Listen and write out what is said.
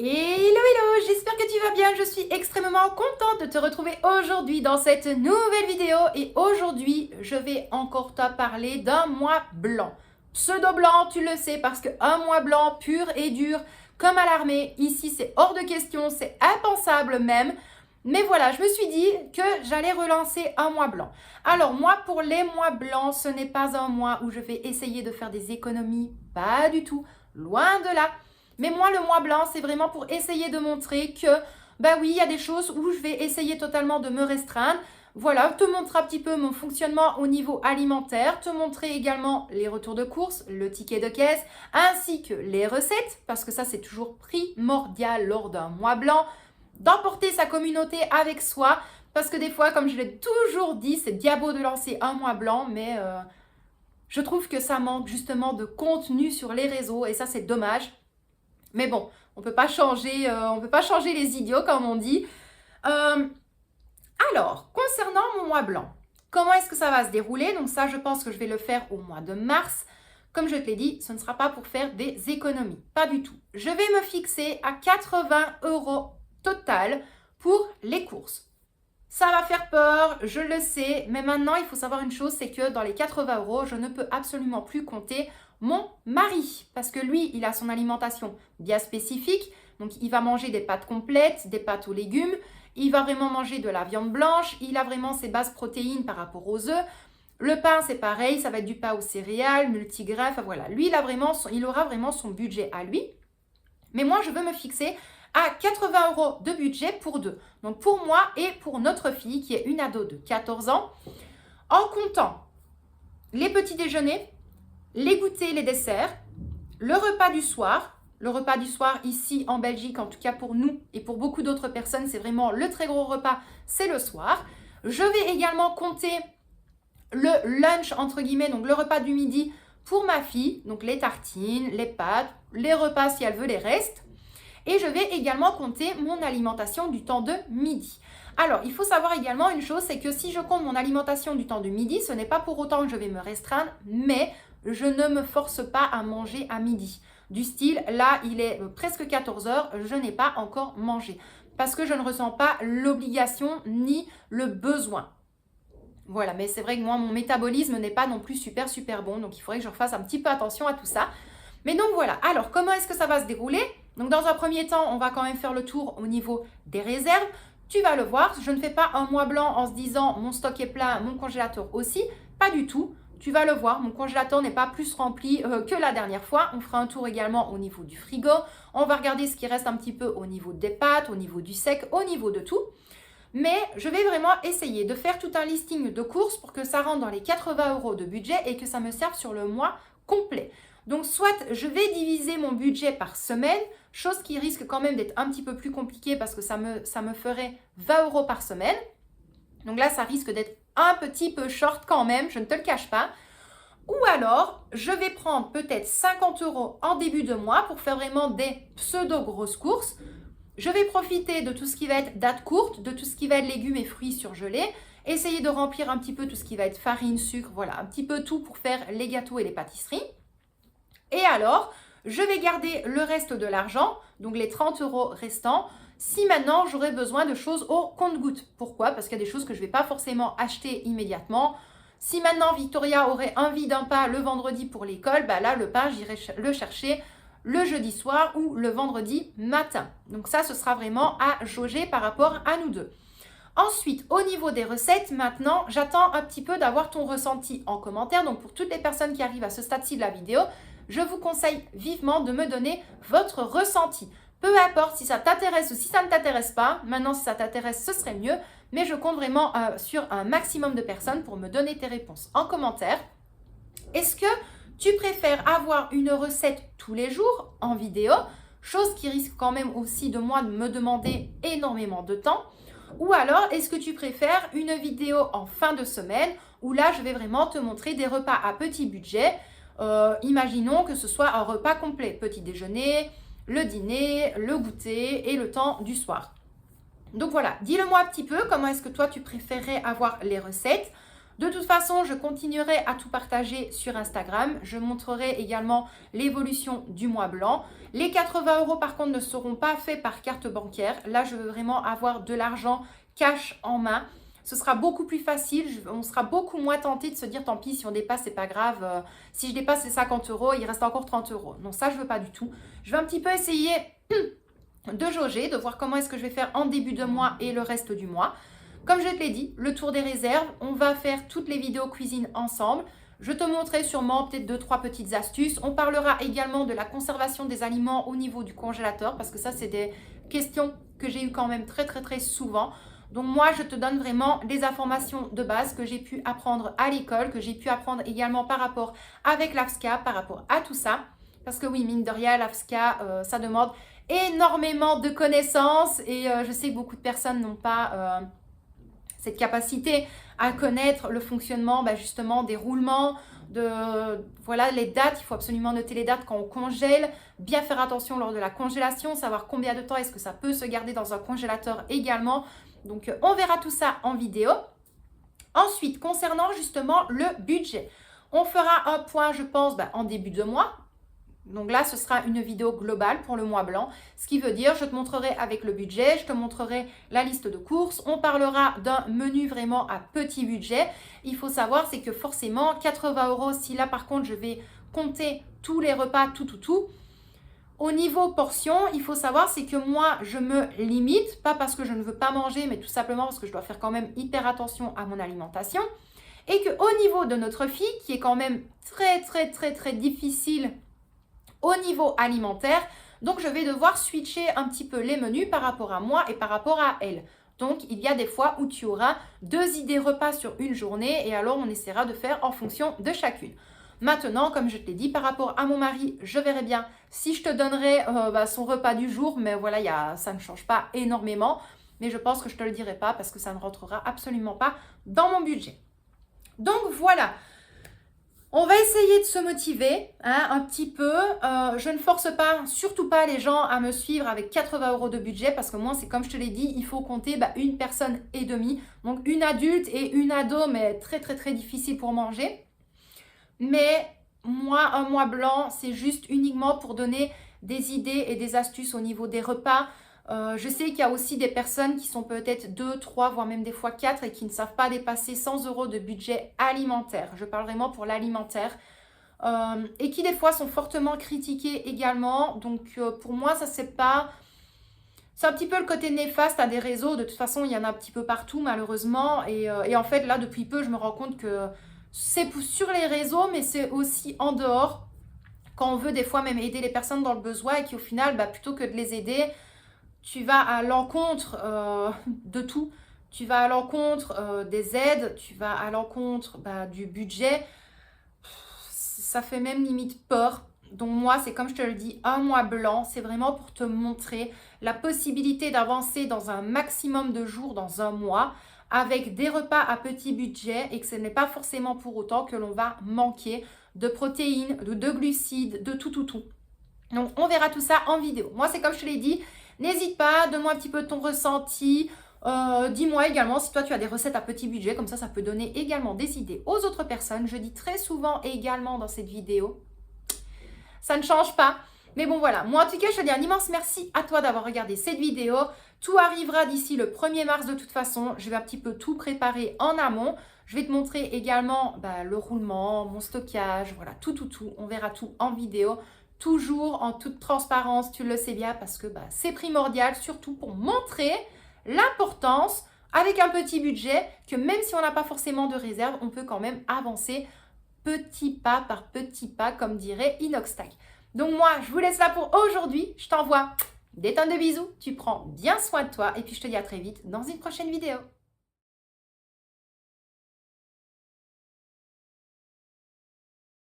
Hello hello, j'espère que tu vas bien, je suis extrêmement contente de te retrouver aujourd'hui dans cette nouvelle vidéo et aujourd'hui je vais encore te parler d'un mois blanc. Pseudo blanc, tu le sais, parce qu'un mois blanc pur et dur comme à l'armée, ici c'est hors de question, c'est impensable même. Mais voilà, je me suis dit que j'allais relancer un mois blanc. Alors moi, pour les mois blancs, ce n'est pas un mois où je vais essayer de faire des économies, pas du tout, loin de là. Mais moi, le mois blanc, c'est vraiment pour essayer de montrer que, bah oui, il y a des choses où je vais essayer totalement de me restreindre. Voilà, te montrer un petit peu mon fonctionnement au niveau alimentaire, te montrer également les retours de course, le ticket de caisse, ainsi que les recettes, parce que ça, c'est toujours primordial lors d'un mois blanc, d'emporter sa communauté avec soi, parce que des fois, comme je l'ai toujours dit, c'est diabo de lancer un mois blanc, mais je trouve que ça manque justement de contenu sur les réseaux, et ça, c'est dommage. Mais bon, on peut pas changer, on peut pas changer les idiots comme on dit. Euh, alors, concernant mon mois blanc, comment est-ce que ça va se dérouler? Donc ça, je pense que je vais le faire au mois de mars. Comme je te l'ai dit, ce ne sera pas pour faire des économies, pas du tout. Je vais me fixer à 80 € total pour les courses. Ça va faire peur, je le sais, mais maintenant il faut savoir une chose, c'est que dans les 80 €, je ne peux absolument plus compter mon mari, parce que lui, il a son alimentation bien spécifique, donc il va manger des pâtes complètes, des pâtes aux légumes, il va vraiment manger de la viande blanche, il a vraiment ses bases protéines par rapport aux œufs. Le pain, c'est pareil, ça va être du pain aux céréales, multigrain, enfin voilà. Lui, il aura vraiment son budget à lui. Mais moi, je veux me fixer à 80 € de budget pour deux. Donc pour moi et pour notre fille, qui est une ado de 14 ans, en comptant les petits déjeuners, les goûters, les desserts, le repas du soir. Le repas du soir ici en Belgique, en tout cas pour nous et pour beaucoup d'autres personnes, c'est vraiment le très gros repas, c'est le soir. Je vais également compter le lunch, entre guillemets, donc le repas du midi pour ma fille, donc les tartines, les pâtes, les repas si elle veut, les restes. Et je vais également compter mon alimentation du temps de midi. Alors, il faut savoir également une chose, c'est que si je compte mon alimentation du temps de midi, ce n'est pas pour autant que je vais me restreindre, mais je ne me force pas à manger à midi. Du style, là, il est presque 14 heures, je n'ai pas encore mangé. Parce que je ne ressens pas l'obligation ni le besoin. Voilà, mais c'est vrai que moi, mon métabolisme n'est pas non plus super bon, donc il faudrait que je refasse un petit peu attention à tout ça. Mais donc voilà, alors comment est-ce que ça va se dérouler? Donc dans un premier temps, on va quand même faire le tour au niveau des réserves. Tu vas le voir, je ne fais pas un mois blanc en se disant mon stock est plein, mon congélateur aussi, pas du tout. Tu vas le voir, mon congélateur n'est pas plus rempli que la dernière fois. On fera un tour également au niveau du frigo. On va regarder ce qui reste un petit peu au niveau des pâtes, au niveau du sec, au niveau de tout. Mais je vais vraiment essayer de faire tout un listing de courses pour que ça rentre dans les 80 € de budget et que ça me serve sur le mois complet. Donc soit je vais diviser mon budget par semaine, chose qui risque quand même d'être un petit peu plus compliquée parce que ça me ferait 20 € par semaine. Donc là, ça risque d'être un petit peu short quand même, je ne te le cache pas. Ou alors, je vais prendre peut-être 50 € en début de mois pour faire vraiment des pseudo-grosses courses. Je vais profiter de tout ce qui va être date courte, de tout ce qui va être légumes et fruits surgelés, essayer de remplir un petit peu tout ce qui va être farine, sucre, voilà, un petit peu tout pour faire les gâteaux et les pâtisseries. Et alors, je vais garder le reste de l'argent, donc les 30 € restants, si maintenant j'aurais besoin de choses au compte-gouttes. Pourquoi? Parce qu'il y a des choses que je ne vais pas forcément acheter immédiatement. Si maintenant Victoria aurait envie d'un pain le vendredi pour l'école, bah là, le pain, j'irai le chercher le jeudi soir ou le vendredi matin. Donc ça, ce sera vraiment à jauger par rapport à nous deux. Ensuite, au niveau des recettes, maintenant, j'attends un petit peu d'avoir ton ressenti en commentaire. Donc pour toutes les personnes qui arrivent à ce stade-ci de la vidéo, je vous conseille vivement de me donner votre ressenti. Peu importe si ça t'intéresse ou si ça ne t'intéresse pas. Maintenant, si ça t'intéresse, ce serait mieux. Mais je compte vraiment sur un maximum de personnes pour me donner tes réponses en commentaire. Est-ce que tu préfères avoir une recette tous les jours en vidéo, chose qui risque quand même aussi de moi de me demander énormément de temps? Ou alors, est-ce que tu préfères une vidéo en fin de semaine où là, je vais vraiment te montrer des repas à petit budget? Imaginons que ce soit un repas complet, petit déjeuner, le dîner, le goûter et le temps du soir. Donc voilà, dis-le moi un petit peu, comment est-ce que toi tu préférerais avoir les recettes? De toute façon, je continuerai à tout partager sur Instagram. Je montrerai également l'évolution du mois blanc. Les 80 € par contre ne seront pas faits par carte bancaire. Là, je veux vraiment avoir de l'argent cash en main. Ce sera beaucoup plus facile, on sera beaucoup moins tenté de se dire tant pis si on dépasse, c'est pas grave. Si je dépasse les 50 €, il reste encore 30 €. Non, ça je veux pas du tout. Je vais un petit peu essayer de jauger, de voir comment est-ce que je vais faire en début de mois et le reste du mois. Comme je te l'ai dit, le tour des réserves, on va faire toutes les vidéos cuisine ensemble. Je te montrerai sûrement peut-être 2-3 petites astuces. On parlera également de la conservation des aliments au niveau du congélateur parce que ça, c'est des questions que j'ai eues quand même très souvent. Donc moi, je te donne vraiment des informations de base que j'ai pu apprendre à l'école, que j'ai pu apprendre également par rapport avec l'AFSCA, par rapport à tout ça. Parce que oui, mine de rien, l'AFSCA, ça demande énormément de connaissances et je sais que beaucoup de personnes n'ont pas cette capacité à connaître le fonctionnement justement des roulements, voilà les dates. Il faut absolument noter les dates quand on congèle, bien faire attention lors de la congélation, savoir combien de temps est-ce que ça peut se garder dans un congélateur également. Donc, on verra tout ça en vidéo. Ensuite, concernant justement le budget, on fera un point, je pense, en début de mois. Donc là, ce sera une vidéo globale pour le mois blanc. Ce qui veut dire, je te montrerai avec le budget, je te montrerai la liste de courses. On parlera d'un menu vraiment à petit budget. Il faut savoir, c'est que forcément, 80 €, si là, par contre, je vais compter tous les repas, tout. Au niveau portion, il faut savoir, c'est que moi, je me limite, pas parce que je ne veux pas manger, mais tout simplement parce que je dois faire quand même hyper attention à mon alimentation. Et qu'au niveau de notre fille, qui est quand même très difficile au niveau alimentaire, donc je vais devoir switcher un petit peu les menus par rapport à moi et par rapport à elle. Donc, il y a des fois où tu auras 2 idées repas sur une journée et alors on essaiera de faire en fonction de chacune. Maintenant, comme je te l'ai dit, par rapport à mon mari, je verrai bien si je te donnerai son repas du jour. Mais voilà, ça ne change pas énormément. Mais je pense que je ne te le dirai pas parce que ça ne rentrera absolument pas dans mon budget. Donc voilà, on va essayer de se motiver un petit peu. Je ne force pas, surtout pas les gens à me suivre avec 80 € de budget parce que moi, c'est comme je te l'ai dit, il faut compter une personne et demie. Donc une adulte et une ado, mais très difficile pour manger. Mais moi, un mois blanc, c'est juste uniquement pour donner des idées et des astuces au niveau des repas. Je sais qu'il y a aussi des personnes qui sont peut-être 2, 3, voire même des fois 4 et qui ne savent pas dépasser 100 € de budget alimentaire. Je parle vraiment pour l'alimentaire. Et qui des fois sont fortement critiqués également. Donc pour moi, ça c'est pas... C'est un petit peu le côté néfaste à des réseaux. De toute façon, il y en a un petit peu partout malheureusement. Et en fait, là, depuis peu, je me rends compte que... c'est sur les réseaux, mais c'est aussi en dehors, quand on veut des fois même aider les personnes dans le besoin et qu'au final, plutôt que de les aider, tu vas à l'encontre de tout. Tu vas à l'encontre des aides, tu vas à l'encontre du budget. Ça fait même limite peur. Donc moi, c'est comme je te le dis, un mois blanc, c'est vraiment pour te montrer la possibilité d'avancer dans un maximum de jours dans un mois, avec des repas à petit budget et que ce n'est pas forcément pour autant que l'on va manquer de protéines, de glucides, de tout. Donc, on verra tout ça en vidéo. Moi, c'est comme je te l'ai dit, n'hésite pas, donne-moi un petit peu ton ressenti. Dis-moi également si toi, tu as des recettes à petit budget. Comme ça peut donner également des idées aux autres personnes. Je dis très souvent également dans cette vidéo, ça ne change pas. Mais bon, voilà. Moi, en tout cas, je te dis un immense merci à toi d'avoir regardé cette vidéo. Tout arrivera d'ici le 1er mars de toute façon. Je vais un petit peu tout préparer en amont. Je vais te montrer également le roulement, mon stockage, voilà, tout. On verra tout en vidéo. Toujours en toute transparence, tu le sais bien, parce que c'est primordial, surtout pour montrer l'importance, avec un petit budget, que même si on n'a pas forcément de réserve, on peut quand même avancer petit pas par petit pas, comme dirait Inoxtag. Donc moi, je vous laisse là pour aujourd'hui. Je t'envoie des tonnes de bisous. Tu prends bien soin de toi et puis je te dis à très vite dans une prochaine vidéo.